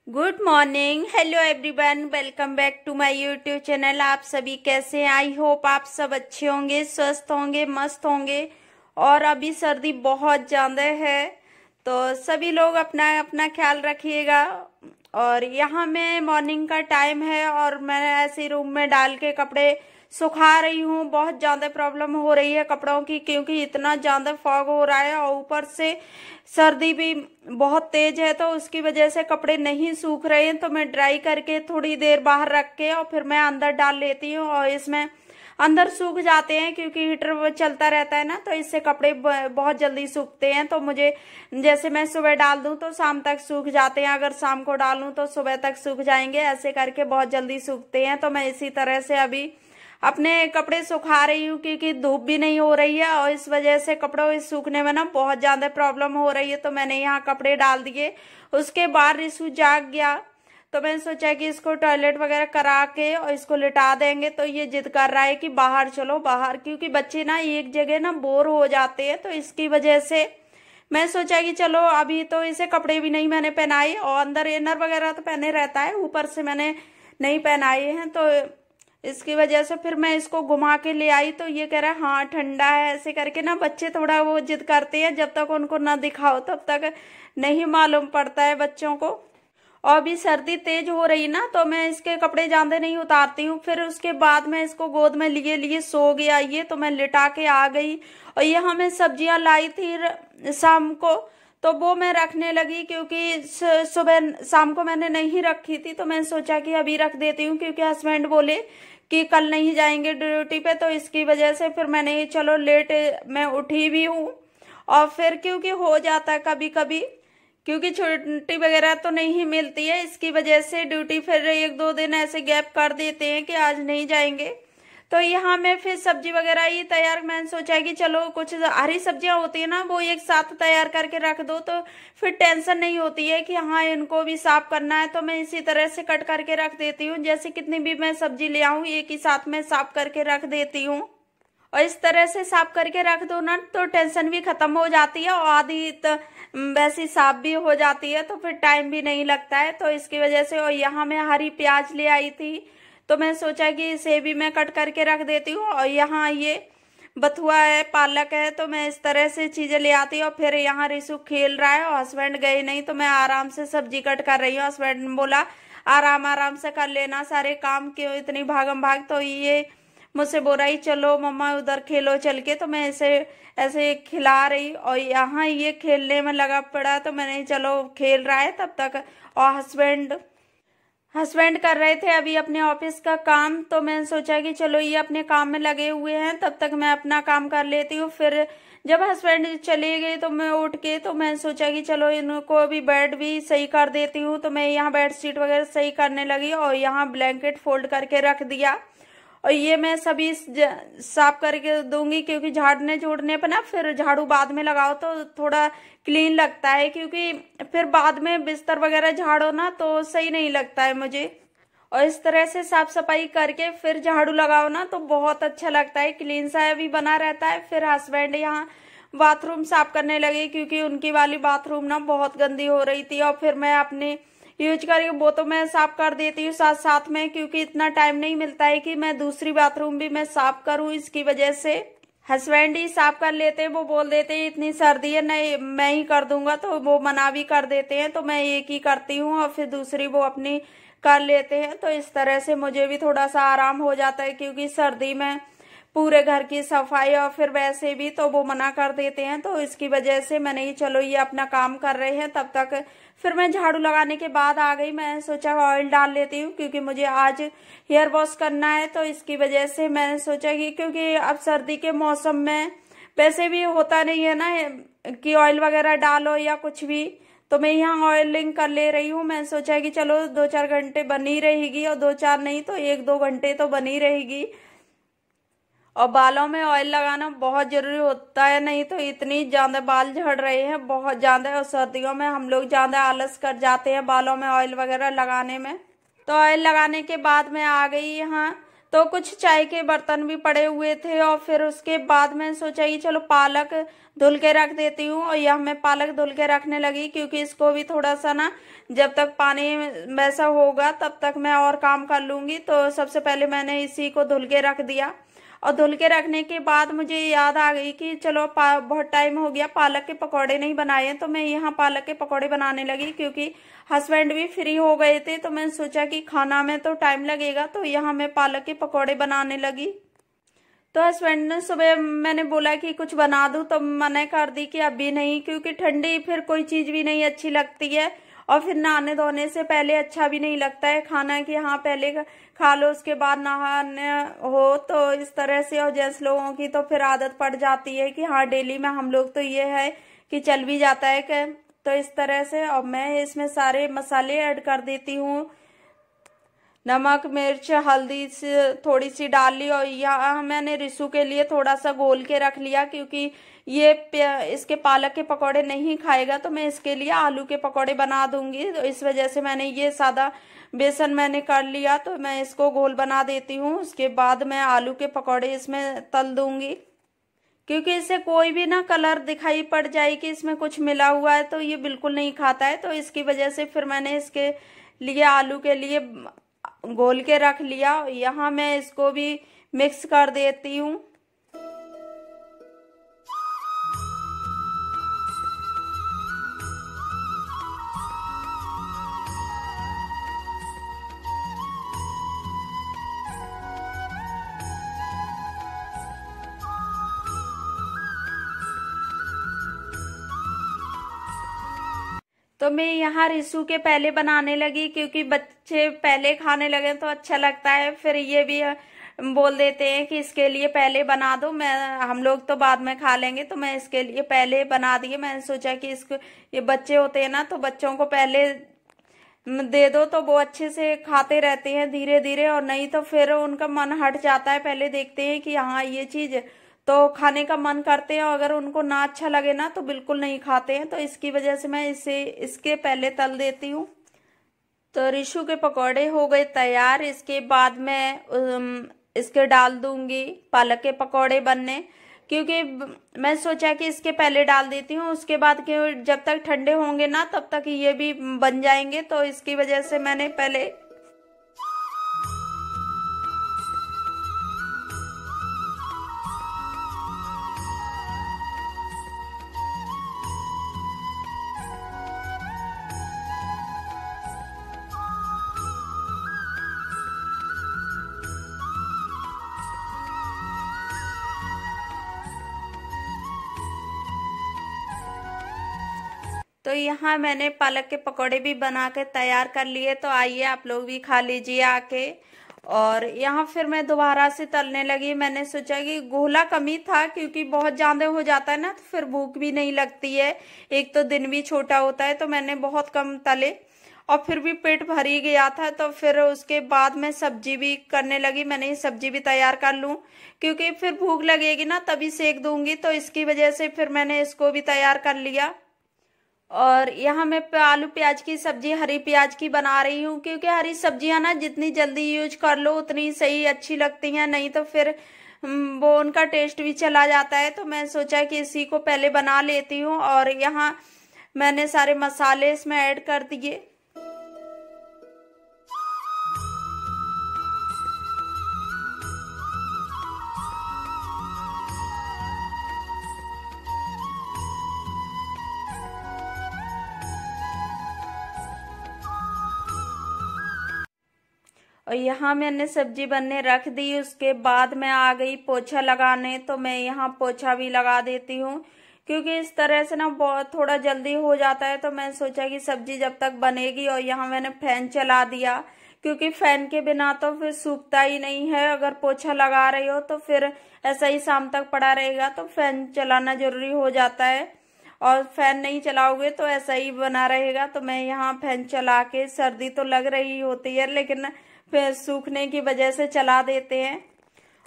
Good morning, hello everyone, welcome back to my YouTube channel. आप सभी कैसे हैं? आई होप आप सब अच्छे होंगे, स्वस्थ होंगे, मस्त होंगे। और अभी सर्दी बहुत ज़्यादा है तो सभी लोग अपना अपना ख्याल रखिएगा। और यहाँ में मॉर्निंग का टाइम है और मैं ऐसे रूम में डाल के कपड़े सुखा रही हूँ। बहुत ज़्यादा प्रॉब्लम हो रही है कपड़ों की, क्योंकि इतना ज़्यादा फॉग हो रहा है और ऊपर से सर्दी भी बहुत तेज है, तो उसकी वजह से कपड़े नहीं सूख रहे हैं। तो मैं ड्राई करके थोड़ी देर बाहर रख के और फिर मैं अंदर डाल लेती हूँ और इसमें अंदर सूख जाते हैं, क्योंकि हीटर वो चलता रहता है ना, तो इससे कपड़े बहुत जल्दी सूखते हैं। तो मुझे जैसे मैं सुबह डाल दूं तो शाम तक सूख जाते हैं, अगर शाम को डालूं तो सुबह तक सूख जाएंगे। ऐसे करके बहुत जल्दी सूखते हैं। तो मैं इसी तरह से अभी अपने कपड़े सुखा रही हूँ, क्योंकि धूप भी नहीं हो रही है और इस वजह से कपड़ों सूखने में ना बहुत ज्यादा प्रॉब्लम हो रही है। तो मैंने यहाँ कपड़े डाल दिए। उसके बाद रिशु जाग गया तो मैंने सोचा कि इसको टॉयलेट वगैरह करा के और इसको लिटा देंगे। तो ये जिद कर रहा है कि बाहर चलो बाहर, क्योंकि बच्चे ना एक जगह ना बोर हो जाते हैं। तो इसकी वजह से मैं सोचा कि चलो, अभी तो इसे कपड़े भी नहीं मैंने पहनाए और अंदर इनर वगैरह तो पहने रहता है, ऊपर से मैंने नहीं पहनाए हैं। तो इसकी वजह से फिर मैं इसको घुमा के ले आई तो ये कह रहा है हाँ ठंडा है। ऐसे करके ना बच्चे थोड़ा वो जिद करते हैं, जब तक उनको ना दिखाओ तब तक नहीं मालूम पड़ता है बच्चों को। और भी सर्दी तेज हो रही ना, तो मैं इसके कपड़े ज्यादा नहीं उतारती हूँ। फिर उसके बाद मैं इसको गोद में लिए लिए सो गया ये, तो मैं लिटा के आ गई। और यहाँ मैं सब्जियां लाई थी शाम को, तो वो मैं रखने लगी, क्योंकि सुबह शाम को मैंने नहीं रखी थी। तो मैंने सोचा कि अभी रख देती हूँ, क्योंकि हस्बैंड बोले कि कल नहीं जाएंगे ड्यूटी पे। तो इसकी वजह से फिर मैंने चलो लेट मैं उठी भी हूँ। और फिर क्योंकि हो जाता है कभी कभी, क्योंकि छुट्टी वगैरह तो नहीं मिलती है, इसकी वजह से ड्यूटी फिर एक दो दिन ऐसे गैप कर देते हैं कि आज नहीं जाएंगे। तो यहाँ मैं फिर सब्जी वगैरह ही तैयार, मैंने सोचा कि चलो कुछ हरी सब्जियां होती है ना, वो एक साथ तैयार करके रख दो तो फिर टेंशन नहीं होती है कि हाँ इनको भी साफ करना है। तो मैं इसी तरह से कट करके रख देती हूँ। जैसे कितनी भी मैं सब्जी ले आऊँ एक ही साथ में साफ करके रख देती हूँ। और इस तरह से साफ करके रख दो ना, तो टेंशन भी खत्म हो जाती है और आधी वैसी साफ भी हो जाती है, तो फिर टाइम भी नहीं लगता है। तो इसकी वजह से, और यहाँ मैं हरी प्याज ले आई थी तो मैं सोचा कि इसे भी मैं कट करके रख देती हूँ। और यहाँ ये बथुआ है, पालक है, तो मैं इस तरह से चीजें ले आती हूँ। और फिर यहाँ रिशु खेल रहा है और हस्बैंड गए नहीं, तो मैं आराम से सब्जी कट कर रही हूँ। हस्बैंड बोला आराम आराम से कर लेना, सारे काम क्यों इतनी भागम भाग। तो ये मुझसे बोल रही चलो मम्मा उधर खेलो चल के, तो मैं इसे ऐसे खिला रही और यहाँ ये खेलने में लगा पड़ा। तो मैंने चलो खेल रहा है तब तक। और हस्बैंड कर रहे थे अभी अपने ऑफिस का काम, तो मैंने सोचा कि चलो ये अपने काम में लगे हुए हैं, तब तक मैं अपना काम कर लेती हूँ। फिर जब हस्बैंड चले गए तो मैं उठ के, तो मैं सोचा कि चलो इनको अभी बेड भी सही कर देती हूँ। तो मैं यहाँ बेड शीट वगैरह सही करने लगी और यहाँ ब्लैंकेट फोल्ड करके रख दिया। और ये मैं सभी साफ करके दूंगी, क्योंकि झाड़ने झूड़ने पर ना फिर झाड़ू बाद में लगाओ तो थोड़ा क्लीन लगता है, क्योंकि फिर बाद में बिस्तर वगैरह झाड़ो ना तो सही नहीं लगता है मुझे। और इस तरह से साफ सफाई करके फिर झाड़ू लगाओ ना तो बहुत अच्छा लगता है, क्लीन सा भी बना रहता है। फिर हस्बैंड यहाँ बाथरूम साफ करने लगे, क्योंकि उनकी वाली बाथरूम ना बहुत गंदी हो रही थी। और फिर मैं अपने यूज करी वो तो मैं साफ कर देती हूँ साथ साथ में, क्योंकि इतना टाइम नहीं मिलता है कि मैं दूसरी बाथरूम भी मैं साफ करूँ। इसकी वजह से हस्बैंड ही साफ कर लेते हैं, वो बोल देते हैं इतनी सर्दी है नहीं मैं ही कर दूंगा, तो वो मना भी कर देते हैं। तो मैं एक ही करती हूँ और फिर दूसरी वो अपनी कर लेते हैं। तो इस तरह से मुझे भी थोड़ा सा आराम हो जाता है, क्योंकि सर्दी में पूरे घर की सफाई और फिर वैसे भी तो वो मना कर देते हैं। तो इसकी वजह से मैंने ही चलो ये अपना काम कर रहे हैं तब तक। फिर मैं झाड़ू लगाने के बाद आ गई, मैं सोचा ऑयल डाल लेती हूँ, क्योंकि मुझे आज हेयर वॉश करना है। तो इसकी वजह से मैंने सोचा कि क्योंकि अब सर्दी के मौसम में वैसे भी होता नहीं है ना कि ऑयल वगैरह डालो या कुछ भी, तो मैं यहाँ ऑयलिंग कर ले रही हूँ। मैं सोचा कि चलो 2-4 घंटे बनी रहेगी, और 2-4 नहीं तो 1-2 घंटे तो बनी रहेगी। और बालों में ऑयल लगाना बहुत जरूरी होता है, नहीं तो इतनी ज्यादा बाल झड़ रहे हैं बहुत ज्यादा। और सर्दियों में हम लोग ज्यादा आलस कर जाते हैं बालों में ऑयल वगैरह लगाने में। तो ऑयल लगाने के बाद मैं आ गई यहाँ तो कुछ चाय के बर्तन भी पड़े हुए थे और फिर उसके बाद मैं सोचा कि चलो पालक धुल के रख देती हूँ। और यह मैं पालक धुल के रखने लगी क्योंकि इसको भी थोड़ा सा ना, जब तक पानी वैसा होगा तब तक मैं और काम कर लूंगी। तो सबसे पहले मैंने इसी को धुल के रख दिया। और धुल के रखने के बाद मुझे याद आ गई कि चलो बहुत टाइम हो गया पालक के पकौड़े नहीं बनाए, तो मैं यहाँ पालक के पकौड़े बनाने लगी। क्योंकि हस्बैंड भी फ्री हो गए थे तो मैंने सोचा कि खाना में तो टाइम लगेगा, तो यहाँ मैं पालक के पकौड़े बनाने लगी। तो हस्बैंड ने सुबह मैंने बोला कि कुछ बना दूं, तो मना कर दी कि अभी नहीं, क्योंकि ठंडी फिर कोई चीज भी नहीं अच्छी लगती है। और फिर नहाने धोने से पहले अच्छा भी नहीं लगता है खाना कि हाँ पहले खा लो उसके बाद नहाने हो। तो इस तरह से, और जेंट्स लोगों की तो फिर आदत पड़ जाती है कि हाँ डेली में हम लोग तो ये है कि चल भी जाता है कि, तो इस तरह से। और मैं इसमें सारे मसाले ऐड कर देती हूँ, नमक मिर्च हल्दी से थोड़ी सी डाल ली। और यहाँ मैंने रिसू के लिए थोड़ा सा घोल के रख लिया, क्योंकि ये इसके पालक के पकौड़े नहीं खाएगा, तो मैं इसके लिए आलू के पकौड़े बना दूंगी। तो इस वजह से मैंने ये सादा बेसन मैंने कर लिया, तो मैं इसको घोल बना देती हूँ। उसके बाद मैं आलू के पकौड़े इसमें तल दूंगी, क्योंकि इससे कोई भी ना कलर दिखाई पड़ जाए कि इसमें कुछ मिला हुआ है तो ये बिल्कुल नहीं खाता है। तो इसकी वजह से फिर मैंने इसके लिए आलू के लिए घोल के रख लिया। यहाँ मैं इसको भी मिक्स कर देती हूँ। तो मैं यहाँ रिसू के पहले बनाने लगी, क्योंकि बच्चे पहले खाने लगे तो अच्छा लगता है। फिर ये भी बोल देते हैं कि इसके लिए पहले बना दो, मैं हम लोग तो बाद में खा लेंगे, तो मैं इसके लिए पहले बना दिए। मैंने सोचा कि इसको, ये बच्चे होते हैं ना, तो बच्चों को पहले दे दो तो वो अच्छे से खाते रहते हैं धीरे धीरे, और नहीं तो फिर उनका मन हट जाता है। पहले देखते हैं कि हाँ ये चीज तो खाने का मन करते हैं, अगर उनको ना अच्छा लगे ना तो बिल्कुल नहीं खाते हैं। तो इसकी वजह से मैं इसे इसके पहले तल देती हूँ। तो रिशु के पकौड़े हो गए तैयार। इसके बाद मैं इसके डाल दूंगी पालक के पकौड़े बनने, क्योंकि मैं सोचा कि इसके पहले डाल देती हूँ, उसके बाद क्यों जब तक ठंडे होंगे ना तब तक ये भी बन जाएंगे। तो इसकी वजह से मैंने पहले तो यहाँ मैंने पालक के पकौड़े भी बना के तैयार कर लिए। तो आइए आप लोग भी खा लीजिए आके। और यहाँ फिर मैं दोबारा से तलने लगी। मैंने सोचा कि गोला कम ही था, क्योंकि बहुत ज्यादा हो जाता है ना तो फिर भूख भी नहीं लगती है, एक तो दिन भी छोटा होता है। तो मैंने बहुत कम तले और फिर भी पेट भर ही गया था। तो फिर उसके बाद मैं सब्जी भी करने लगी। मैंने ये सब्जी भी तैयार कर लूं, क्योंकि फिर भूख लगेगी ना तभी सेक दूंगी। तो इसकी वजह से फिर मैंने इसको भी तैयार कर लिया। और यहाँ मैं आलू प्याज की सब्जी हरी प्याज की बना रही हूँ, क्योंकि हरी सब्जियां ना जितनी जल्दी यूज कर लो उतनी सही अच्छी लगती हैं, नहीं तो फिर वो उनका टेस्ट भी चला जाता है। तो मैं सोचा कि इसी को पहले बना लेती हूँ। और यहाँ मैंने सारे मसाले इसमें ऐड कर दिए। और यहाँ मैंने सब्जी बनने रख दी। उसके बाद मैं आ गई पोछा लगाने। तो मैं यहाँ पोछा भी लगा देती हूँ, क्योंकि इस तरह से ना बहुत थोड़ा जल्दी हो जाता है। तो मैं सोचा कि सब्जी जब तक बनेगी। और यहाँ मैंने फैन चला दिया, क्योंकि फैन के बिना तो फिर सूखता ही नहीं है। अगर पोछा लगा रही हो तो फिर ऐसा ही शाम तक पड़ा रहेगा, तो फैन चलाना जरूरी हो जाता है। और फैन नहीं चलाओगे तो ऐसा ही बना रहेगा। तो मैं यहाँ फैन चला के, सर्दी तो लग रही होती है लेकिन फिर सूखने की वजह से चला देते हैं।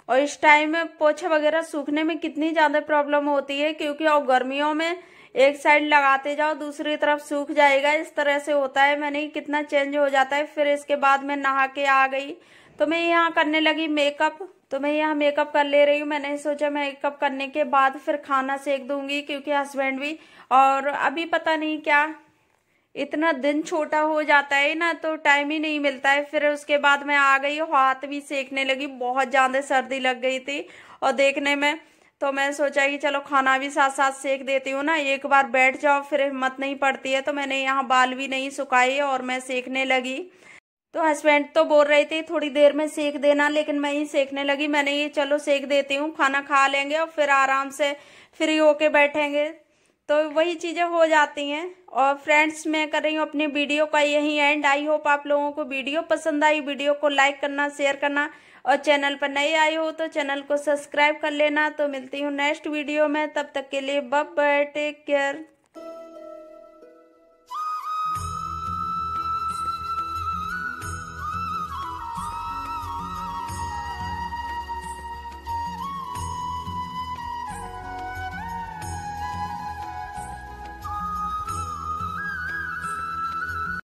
और इस टाइम में पोछा वगैरह सूखने में कितनी ज्यादा प्रॉब्लम होती है, क्योंकि और गर्मियों में एक साइड लगाते जाओ दूसरी तरफ सूख जाएगा, इस तरह से होता है। मैंने कितना चेंज हो जाता है। फिर इसके बाद मैं नहा के आ गई। तो मैं यहाँ करने लगी मेकअप। तो मैं यहाँ मेकअप कर ले रही हूँ। मैंने सोचा मेकअप करने के बाद फिर खाना सेक दूंगी, क्योंकि हस्बैंड भी, और अभी पता नहीं क्या इतना दिन छोटा हो जाता है ना, तो टाइम ही नहीं मिलता है। फिर उसके बाद मैं आ गई, हाथ भी सेकने लगी, बहुत ज्यादा सर्दी लग गई थी और देखने में। तो मैं सोचा कि चलो खाना भी साथ साथ सेक देती हूँ ना, एक बार बैठ जाओ फिर हिम्मत नहीं पड़ती है। तो मैंने यहाँ बाल भी नहीं सुखाए और मैं सेकने लगी। तो हस्बैंड तो बोल रहे थे थोड़ी देर में सेक देना, लेकिन मैं ही सेकने लगी। मैंने ये चलो सेक देती हूँ, खाना खा लेंगे और फिर आराम से फ्री होके बैठेंगे। तो वही चीजें हो जाती हैं। और फ्रेंड्स, मैं कर रही हूँ अपनी वीडियो का यही एंड। आई होप आप लोगों को वीडियो पसंद आई। वीडियो को लाइक करना, शेयर करना, और चैनल पर नए आए हो तो चैनल को सब्सक्राइब कर लेना। तो मिलती हूँ नेक्स्ट वीडियो में, तब तक के लिए बाय बाय, टेक केयर।